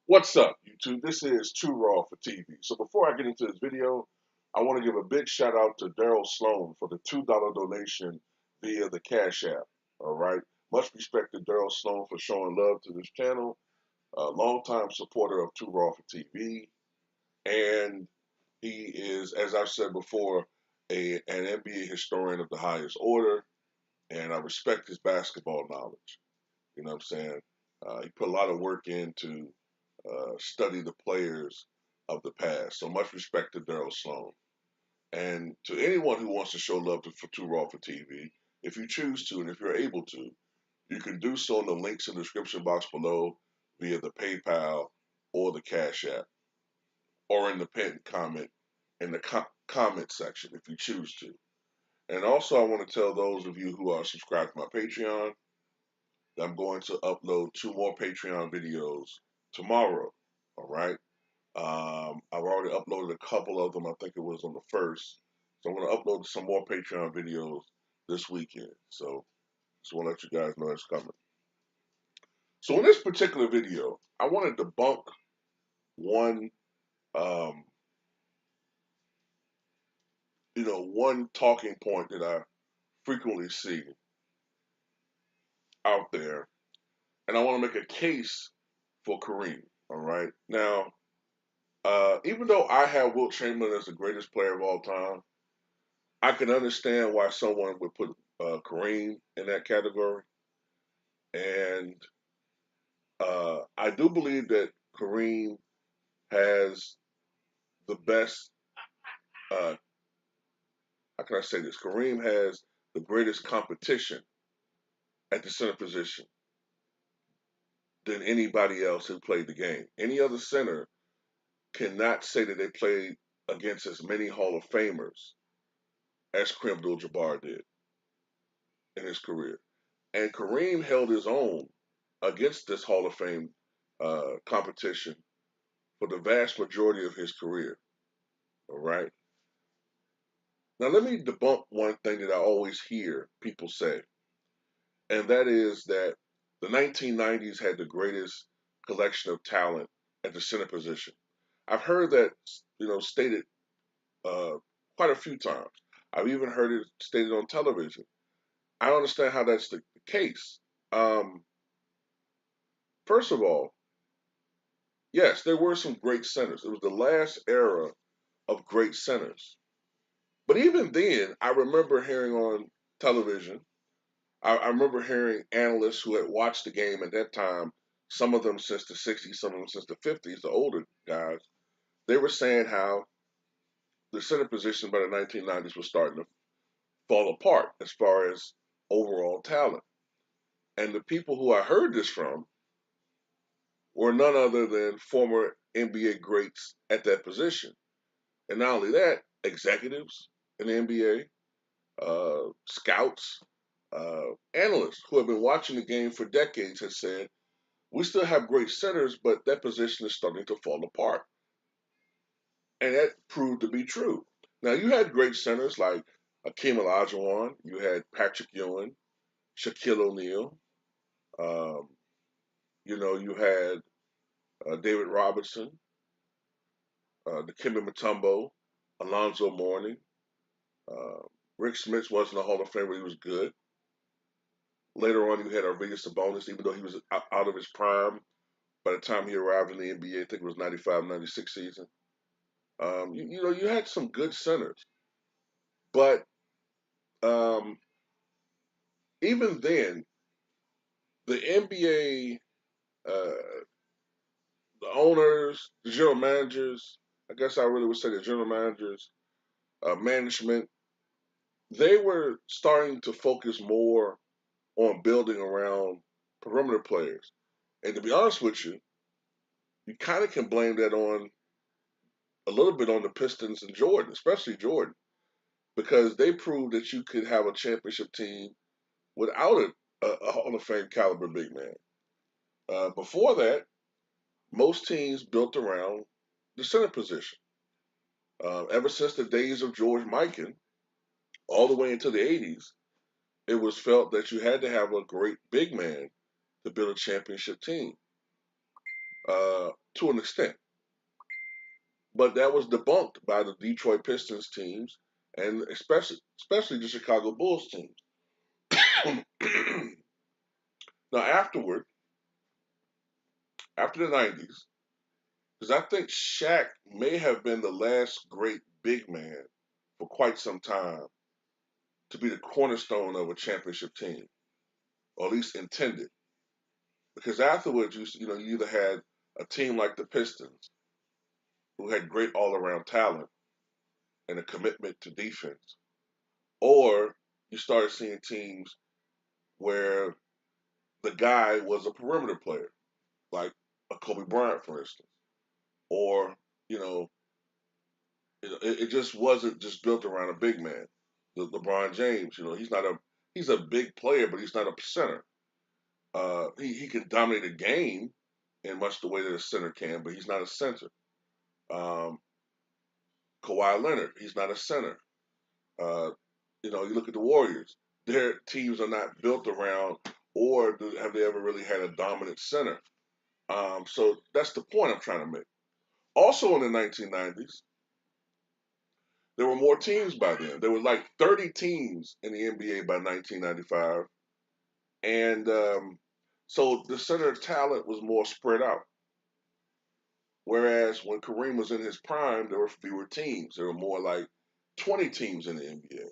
What's up, YouTube? This is Too Raw for TV. So before I get into this video, I want to give a big shout out to Daryl Sloan for the $2 donation via the Cash App. All right. Much respect to Daryl Sloan for showing love to this channel. A longtime supporter of Too Raw for TV. And he is, as I've said before, an NBA historian of the highest order. And I respect his basketball knowledge. You know what I'm saying? He put a lot of work into study the players of the past. So much respect to Daryl Sloan. And to anyone who wants to show love for Too Raw for TV, if you choose to and if you're able to, you can do so in the links in the description box below via the PayPal or the Cash App or in the pinned comment in the comment section if you choose to. And also, I want to tell those of you who are subscribed to my Patreon that I'm going to upload 2 more Patreon videos tomorrow. All right. I've already uploaded a couple of them. I think it was on the first. So I'm going to upload some more Patreon videos this weekend. So just want to let you guys know it's coming. So in this particular video, I want to debunk one, um, one talking point that I frequently see out there, and I want to make a case for Kareem. All right. Now, even though I have Wilt Chamberlain as the greatest player of all time, I can understand why someone would put Kareem in that category. And I do believe that Kareem has the best, uh, how can I say this? Kareem has the greatest competition at the center position than anybody else who played the game. Any other center cannot say that they played against as many Hall of Famers as Kareem Abdul-Jabbar did in his career. And Kareem held his own against this Hall of Fame competition for the vast majority of his career. All right. Now, let me debunk one thing that I always hear people say, and that is that the 1990s had the greatest collection of talent at the center position. I've heard that, stated uh, quite a few times. I've even heard it stated on television. I don't understand how that's the case. Um, First of all, yes, there were some great centers. It was the last era of great centers. But even then, I remember hearing on television, I remember hearing analysts who had watched the game at that time, some of them since the 60s, some of them since the 50s, the older guys, they were saying how the center position by the 1990s was starting to fall apart as far as overall talent. And the people who I heard this from were none other than former NBA greats at that position. And not only that, executives in the NBA, scouts, analysts who have been watching the game for decades have said, we still have great centers, but that position is starting to fall apart. And that proved to be true. Now, you had great centers like Akeem Olajuwon, you had Patrick Ewing, Shaquille O'Neal, um, you had David Robinson, Dikembe Mutombo, Alonzo Mourning. Uh, Rick Smith wasn't a Hall of Famer, he was good. Later on, you had Arvidas Sabonis, even though he was out of his prime by the time he arrived in the NBA. I think it was 95, 96 season. You had some good centers. But um, even then, the NBA, the owners, the general managers, I guess I really would say the general managers, management, they were starting to focus more on building around perimeter players. And to be honest with you, you kind of can blame that on a little bit on the Pistons and Jordan, especially Jordan, because they proved that you could have a championship team without a Hall of Fame caliber big man. Before that, most teams built around the center position. Ever since the days of George Mikan, all the way into the 80s, it was felt that you had to have a great big man to build a championship team. to an extent, but that was debunked by the Detroit Pistons teams and especially the Chicago Bulls teams. Now after the '90s, because I think Shaq may have been the last great big man for quite some time to be the cornerstone of a championship team, or at least intended. Because afterwards, you either had a team like the Pistons, who had great all-around talent and a commitment to defense, or you started seeing teams where the guy was a perimeter player, like a Kobe Bryant, for instance, or you know, it just wasn't just built around a big man. LeBron James, he's a big player, but he's not a center. He can dominate a game in much the way that a center can, but he's not a center. Um, Kawhi Leonard, he's not a center. Uh, you look at the Warriors; their teams are not built around, or have they ever really had a dominant center? So that's the point I'm trying to make. Also, in the 1990s, there were more teams by then. There were like 30 teams in the NBA by 1995, and so the center talent was more spread out. Whereas when Kareem was in his prime, there were fewer teams. There were more like 20 teams in the NBA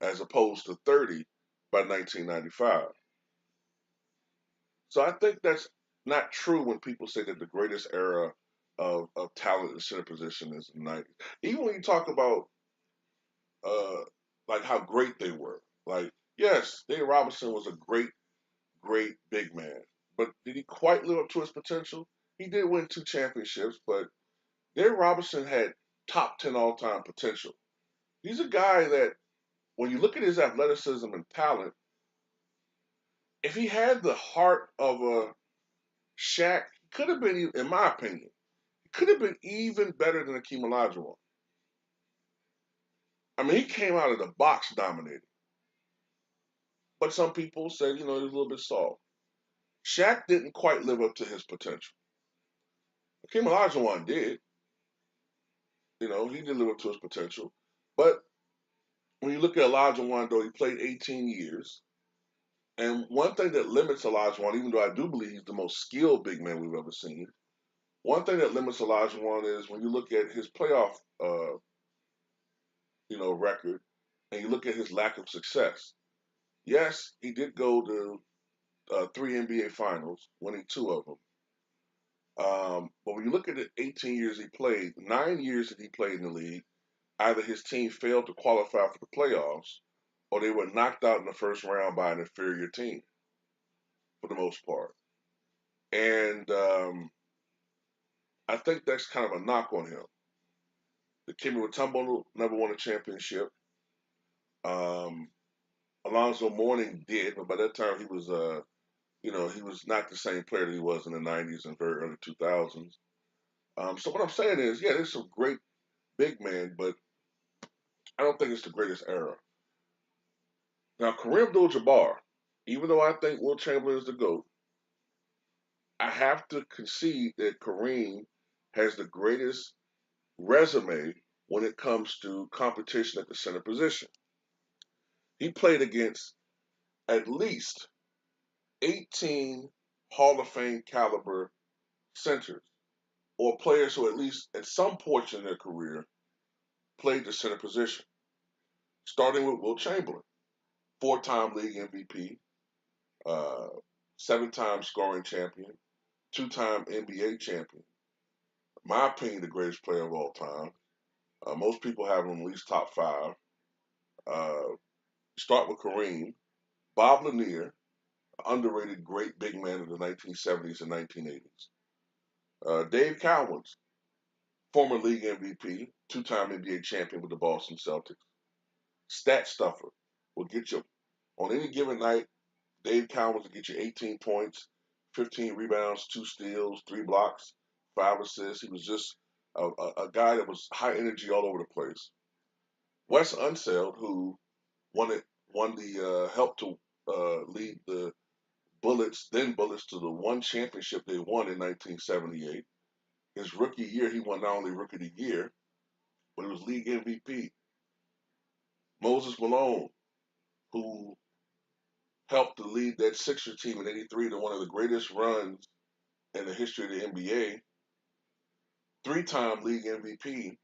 as opposed to 30 by 1995. So I think that's not true when people say that the greatest era of talent in center position is the 90s. Even when you talk about uh, like how great they were. Like, yes, Dave Robinson was a great, great big man, but did he quite live up to his potential? He did win 2 championships, but Dave Robinson had top 10 all time potential. He's a guy that, when you look at his athleticism and talent, if he had the heart of a Shaq, he could have been, in my opinion, he could have been even better than Akeem Olajuwon. I mean, he came out of the box dominating, but some people said, he was a little bit soft. Shaq didn't quite live up to his potential. Hakeem Olajuwon did. He did live up to his potential. But when you look at Olajuwon, though, he played 18 years. And one thing that limits Olajuwon, even though I do believe he's the most skilled big man we've ever seen, one thing that limits Olajuwon is when you look at his playoff, record, and you look at his lack of success. Yes, he did go to 3 NBA finals, winning 2 of them. But when you look at the 18 years he played, 9 years that he played in the league, either his team failed to qualify for the playoffs or they were knocked out in the first round by an inferior team for the most part. And I think that's kind of a knock on him. The Kimmy Mutombo never won a championship. Um, Alonzo Mourning did, but by that time he was not the same player that he was in the '90s and very early 2000s. So what I'm saying is, yeah, there's some great big men, but I don't think it's the greatest era. Now, Kareem Abdul-Jabbar, even though I think Will Chamberlain is the GOAT, I have to concede that Kareem has the greatest resume when it comes to competition at the center position. He played against at least 18 Hall of Fame caliber centers, or players who at least at some portion of their career played the center position, starting with Will Chamberlain, 4-time league MVP, uh, 7-time scoring champion, 2-time NBA champion. In my opinion, the greatest player of all time. Most people have him at least top 5. Uh, Start with Kareem, Bob Lanier, underrated great big man of the 1970s and 1980s. Dave Cowens, former league MVP, 2-time NBA champion with the Boston Celtics. Stat stuffer will get you on any given night. Dave Cowens will get you 18 points, 15 rebounds, 2 steals, 3 blocks, 5 assists. He was just a guy that was high energy all over the place. Wes Unseld, who won it, won the helped to lead the Bullets to the one championship they won in 1978. His rookie year, he won not only Rookie of the Year, but it was league MVP. Moses Malone, who helped to lead that Sixers team in '83 to one of the greatest runs in the history of the NBA, three-time league MVP,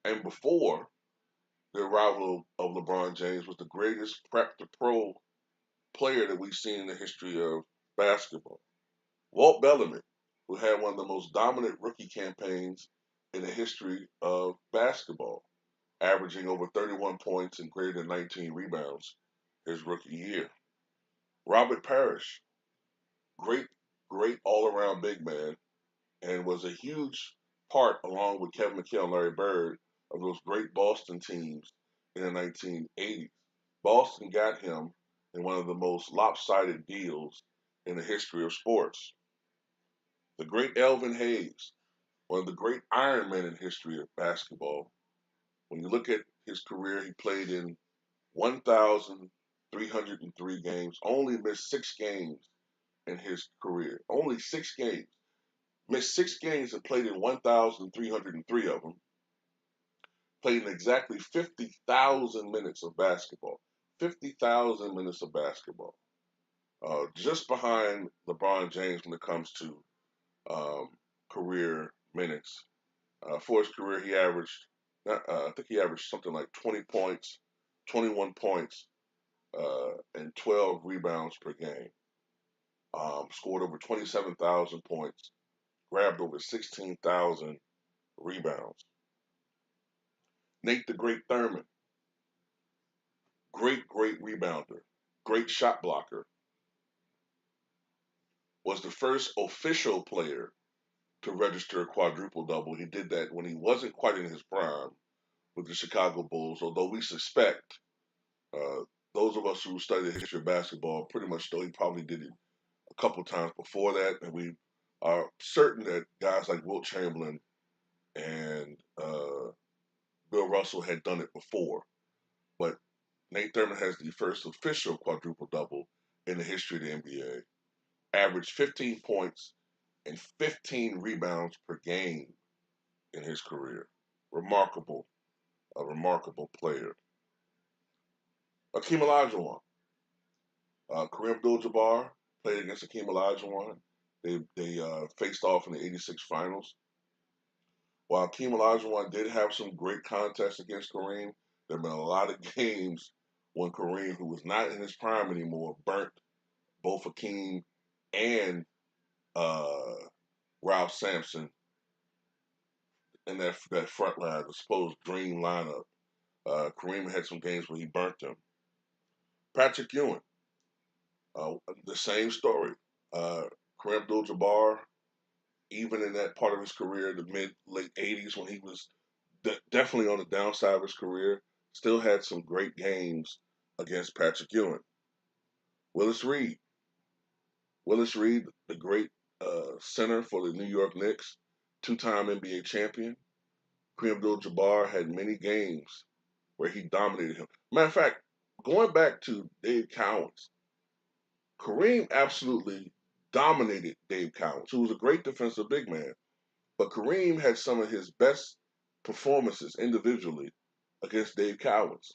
and before the arrival of LeBron James, was the greatest prep to pro player that we've seen in the history of basketball. Walt Bellamy, who had one of the most dominant rookie campaigns in the history of basketball, averaging over 31 points and greater than 19 rebounds his rookie year. Robert Parrish, great, great all around big man, and was a huge part, along with Kevin McHale and Larry Bird, of those great Boston teams in the 1980s. Boston got him in one of the most lopsided deals in the history of sports. The great Elvin Hayes, one of the great Iron Men in history of basketball. When you look at his career, he played in 1,303 games, only missed 6 games in his career. Only 6 games. Missed 6 games and played in 1,303 of them. Played in exactly 50,000 minutes of basketball. 50,000 minutes of basketball. Just behind LeBron James when it comes to career minutes. For his career, he averaged, I think he averaged something like 20 points, 21 points, and 12 rebounds per game. Scored over 27,000 points, grabbed over 16,000 rebounds. Nate the Great Thurman, great, great rebounder, great shot blocker, was the first official player to register a quadruple double. He did that when he wasn't quite in his prime with the Chicago Bulls, although we suspect, uh, those of us who study the history of basketball pretty much know he probably did it a couple times before that, and we are certain that guys like Wilt Chamberlain and Bill Russell had done it before. But Nate Thurman has the first official quadruple double in the history of the NBA. Averaged 15 points and 15 rebounds per game in his career. Remarkable, a remarkable player. Akeem Olajuwon, Kareem Abdul-Jabbar played against Akeem Olajuwon. They faced off in the '86 finals. While Akeem Olajuwon did have some great contests against Kareem, there have been a lot of games when Kareem, who was not in his prime anymore, burnt both Akeem and uh, Ralph Sampson in that front line, the supposed dream lineup. Kareem had some games where he burnt them. Patrick Ewing, the same story. Uh, Kareem Abdul-Jabbar, even in that part of his career, the late '80s, when he was definitely on the downside of his career, still had some great games against Patrick Ewing. Willis Reed, Willis Reed, the great center for the New York Knicks, two-time NBA champion. Kareem Abdul-Jabbar had many games where he dominated him. Matter of fact, going back to Dave Cowens, Kareem absolutely dominated Dave Cowens, who was a great defensive big man. But Kareem had some of his best performances individually against Dave Cowens.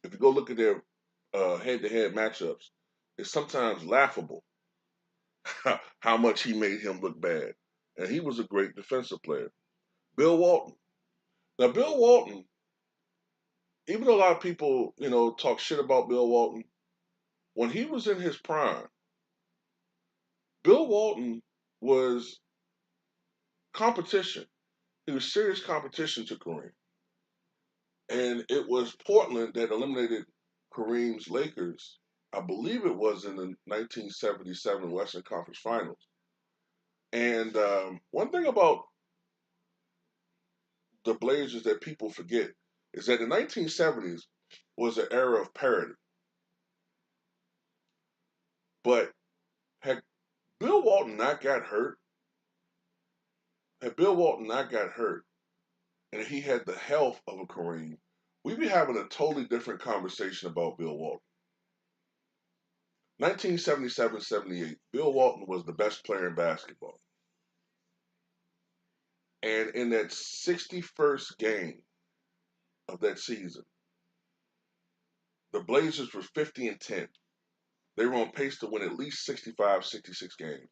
If you go look at their head-to-head matchups, it's sometimes laughable how much he made him look bad. And he was a great defensive player. Bill Walton. Now, Bill Walton, even though a lot of people, talk shit about Bill Walton, when he was in his prime, Bill Walton was competition. He was serious competition to Kareem. And it was Portland that eliminated Kareem's Lakers. I believe it was in the 1977 Western Conference Finals. And one thing about the Blazers that people forget is that the 1970s was an era of parity. But had Bill Walton not got hurt, had Bill Walton not got hurt, and he had the health of a Kareem, we'd be having a totally different conversation about Bill Walton. 1977-78, Bill Walton was the best player in basketball. And in that 61st game of that season, the Blazers were 50-10. They were on pace to win at least 65, 66 games.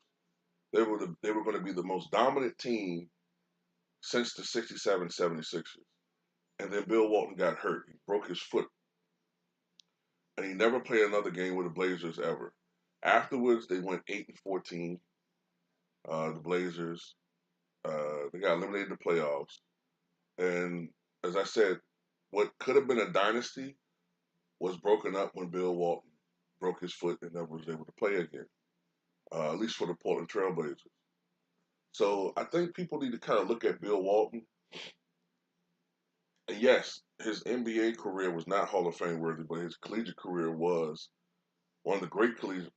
They were going to be the most dominant team since the 67 76ers. And then Bill Walton got hurt. He broke his foot. And he never played another game with the Blazers ever. Afterwards, they went 8-14. The Blazers, they got eliminated in the playoffs. And as I said, what could have been a dynasty was broken up when Bill Walton broke his foot and never was able to play again, at least for the Portland Trailblazers. So I think people need to kind of look at Bill Walton. And yes, his NBA career was not Hall of Fame worthy, but his collegiate career was one of the great collegiate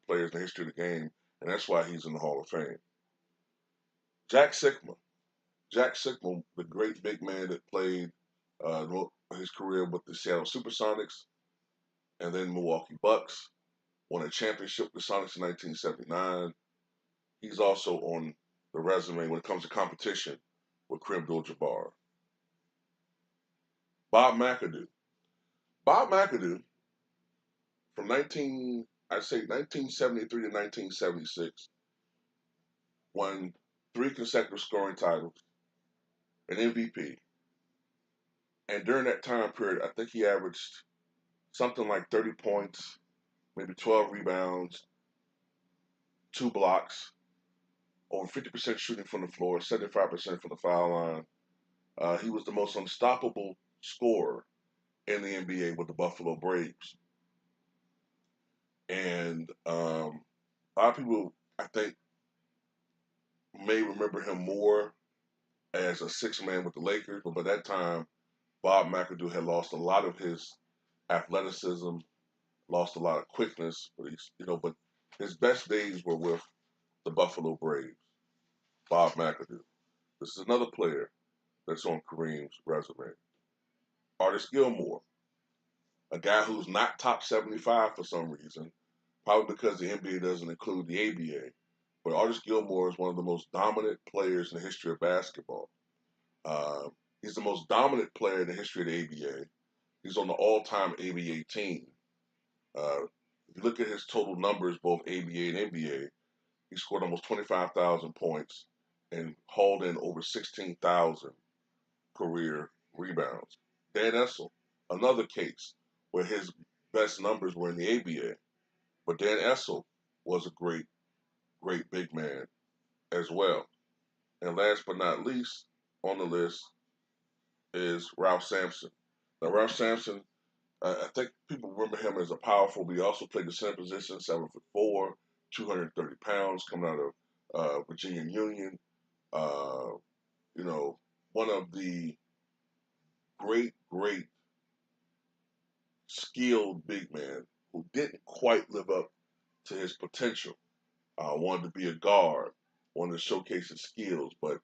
players in the history of the game, and that's why he's in the Hall of Fame. Jack Sikma. Jack Sikma, the great big man that played his career with the Seattle Supersonics and then Milwaukee Bucks, won a championship with the Sonics in 1979. He's also on the resume when it comes to competition with Kareem Abdul-Jabbar. Bob McAdoo. Bob McAdoo, from 1973 to 1976, won 3 consecutive scoring titles, an MVP, and during that time period, I think he averaged something like 30 points, maybe 12 rebounds, 2 blocks, over 50% shooting from the floor, 75% from the foul line. He was the most unstoppable scorer in the NBA with the Buffalo Braves. And a lot of people, I think, may remember him more as a 6-man with the Lakers, but by that time, Bob McAdoo had lost a lot of his athleticism, lost a lot of quickness, but his best days were with the Buffalo Braves. Bob McAdoo. This is another player that's on Kareem's resume. Artis Gilmore, a guy who's not top 75 for some reason, probably because the NBA doesn't include the ABA. But Artis Gilmore is one of the most dominant players in the history of basketball. Uh, he's the most dominant player in the history of the ABA. He's on the all-time ABA team. If you look at his total numbers, both ABA and NBA, he scored almost 25,000 points and hauled in over 16,000 career rebounds. Dan Essel, another case where his best numbers were in the ABA, but Dan Essel was a great, great big man as well. And last but not least on the list is Ralph Sampson. Now, Ralph Sampson, I think people remember him as a powerful, but he also played the center position, 7'4", 230 pounds, coming out of Virginia Union. Uh, one of the great, great skilled big men who didn't quite live up to his potential. Wanted to be a guard, wanted to showcase his skills, but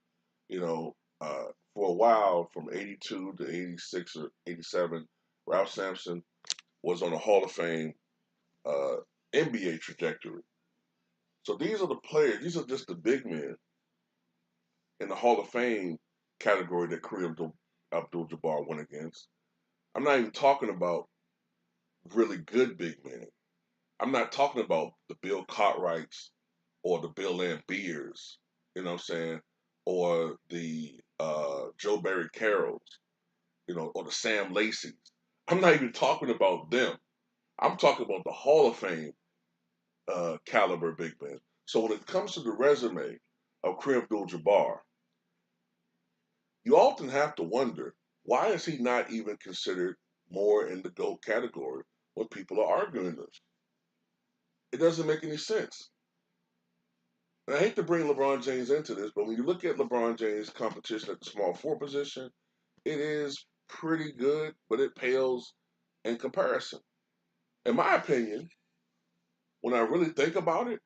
for a while, from 82 to 86 or 87, Ralph Sampson was on a Hall of Fame NBA trajectory. So these are the players, these are just the big men in the Hall of Fame category that Kareem Abdul-Jabbar went against. I'm not even talking about really good big men. I'm not talking about the Bill Cartwrights or the Bill Lambiers, you know what I'm saying, or the Joe Barry Carrolls, or the Sam Lacey's. I'm not even talking about them. I'm talking about the Hall of Fame caliber big men. So when it comes to the resume of Kareem Abdul-Jabbar, you often have to wonder, why is he not even considered more in the GOAT category when people are arguing this? It doesn't make any sense. And I hate to bring LeBron James into this, but when you look at LeBron James' competition at the small forward position, it is pretty good, but it pales in comparison. In my opinion, when I really think about it,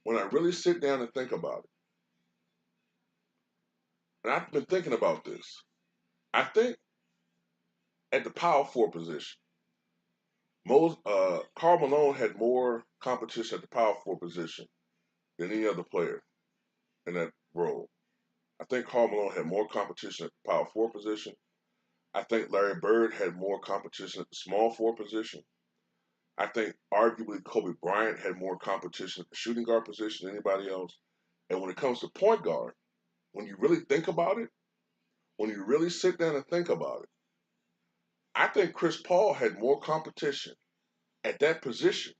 when I really sit down and think about it, and I've been thinking about this, I think at the power forward position, Karl Malone had more competition at the power forward position than any other player in that role. I think Karl Malone had more competition at the power forward position. I think Larry Bird had more competition at the small forward position. I think arguably Kobe Bryant had more competition at the shooting guard position than anybody else. And when it comes to point guard, when you really think about it, when you really sit down and think about it, I think Chris Paul had more competition at that position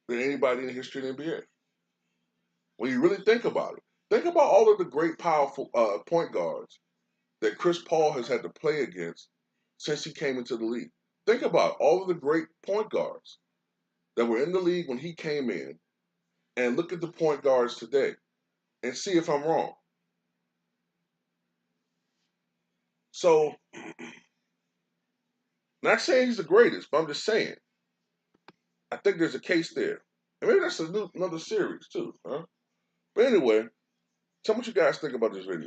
than anybody in the history of the NBA. When you really think about it, think about all of the great, powerful point guards that Chris Paul has had to play against since he came into the league. Think about all of the great point guards that were in the league when he came in, and look at the point guards today and see if I'm wrong. So, not saying he's the greatest, but I'm just saying, I think there's a case there. And maybe that's another series too, huh? But anyway, tell me what you guys think about this video.